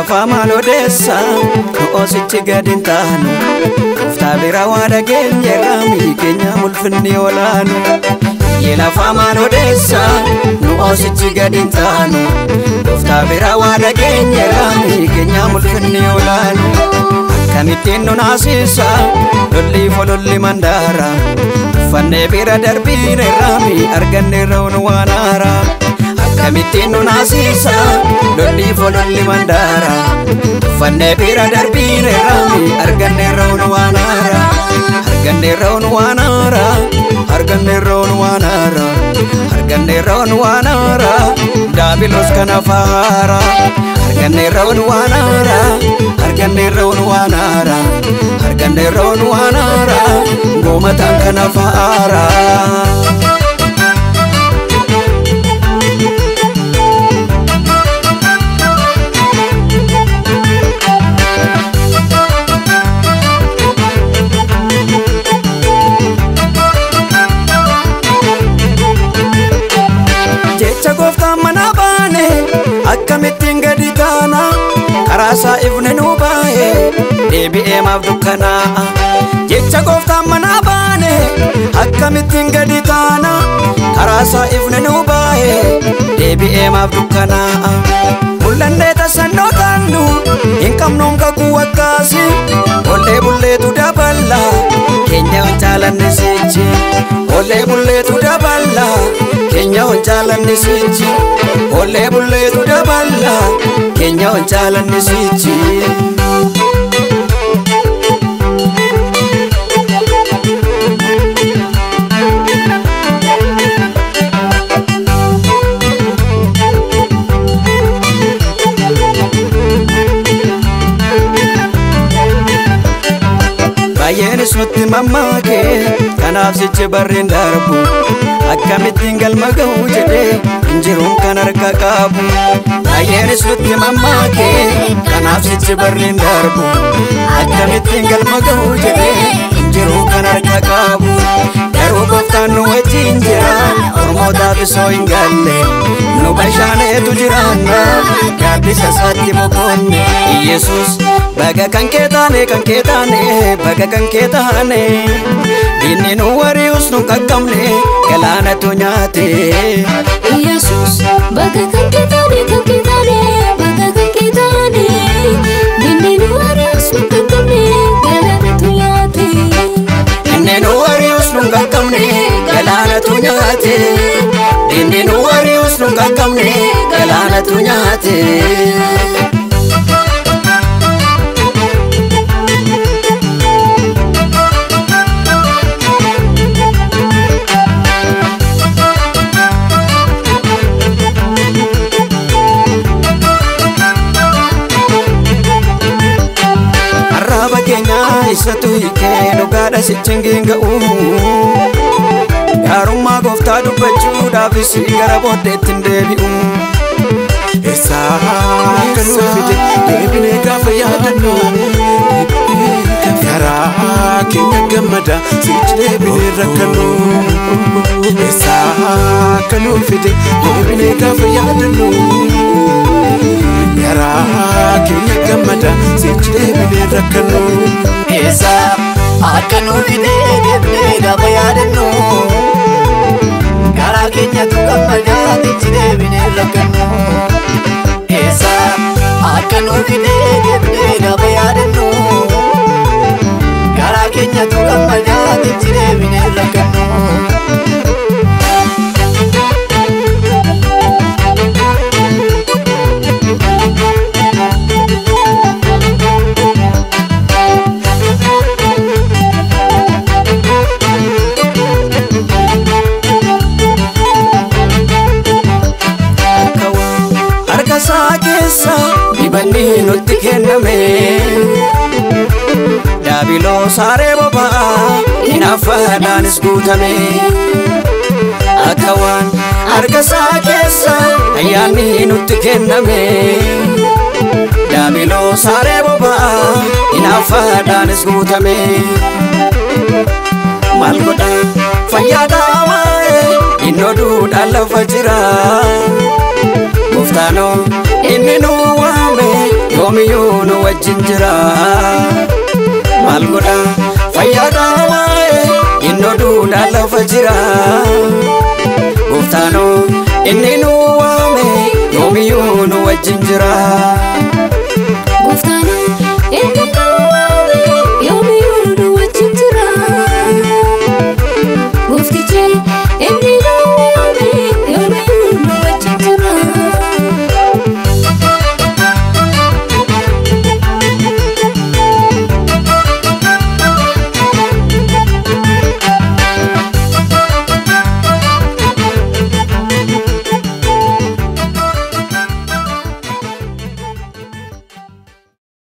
Fama lodessa osichi gadintano ufta bira wada genya rami kenya mulfni walano yela fama lodessa osichi gadintano ufta bira wada genya rami kenya mulfni walano kamitino nasisa lolli mandara fanne bira darbine rami arganne rawn wanara kamitino nasisa lolli mandara fanne bira darbine rami arganne rawn wanara arganne rawn wanara arganne rawn wanara arganne rawn wanara dabilos kanafara arganne rawn wanara arganne rawn wanara arganne rawn wanara gomatan kanafara Akkamittiin gadi taana karaasaa ifne nu bahe deebi'ee maaf dukkanaa'a jecha gooftaan manaa baane akkamittiin gadi taana karaasaa ifne nu bahe deebi'ee maaf dukkanaa'a mul'annee tasannoo taannu hin qabnuun kakuu akkaasi ollee bulleetu daballa keenya hin jaalanne sichi ollee bulleetu daballa keenya hin jaalanne sichi ollee bulleetu daballa keenya hin jaalanne sichi Bayenis nutti mammaake kanaaf sichi barreen darbu akkamittiin galma ga'u jedhee injiruun kan harka qabu bayenis nutti mammaake kanaaf sichi barreen darbu akkamittiin galma ga'u jedhee injiruun kan harka qabu garuu gooftaan nu wajjin jira ormootaaf isoo hin galle nu bashaaneetu jiraanna gaaddisa isaatti boqonne Yesus baga kan kee taane baga kan kee taane inni nu warius nu qaqqabne galaanatu nyaate Yesus baga kan kee taane baga kan kee taane inni nu warius nu qaqqabne galaanatu nyaate inni nu warius nu qaqqabne galaanatu nyaate inni nu warius nu qaqqabne galaanatu nyaate Isatu hiikee dhugaadha sichingin ga'u gaarummaa gooftaa dubbachuudhaafis gara booddeetti hin deebi'u eessaa akka nu fide deebinee gaafa yaadannu garaa keenya gammada sichi deebinee rakkannu eessaa akka nu fide deebinee gaafa yaadannu garaa keenya gammada sichi deebinee rakkannu Esa akka nu fide deebinee gaafa yaadannu garaa keenya gammada sichi deebinee rakkannu Esa akka nu fide deebinee gaafa yaadannu garaa keenya gammada sichi deebinee rakkannu Dibanni nutti kenname Daabiloos haree boba'aa hinaaffaadhaanis guutame akka waan harka isaa ayyaanni nutti kenname dabiloo saaree bobaa hinaafaadhaanis guutame maal godha fayyaadhaa waa'ee innoo duudhaan lafa jira gooftaanoo inni nu waame yoomiyyuu nu wajjin jira maal godha fayyaadhaa waa'ee innoo duudhaan lafa jira gooftaanoo inni nu waame yoomiyyuu nu wajjin jira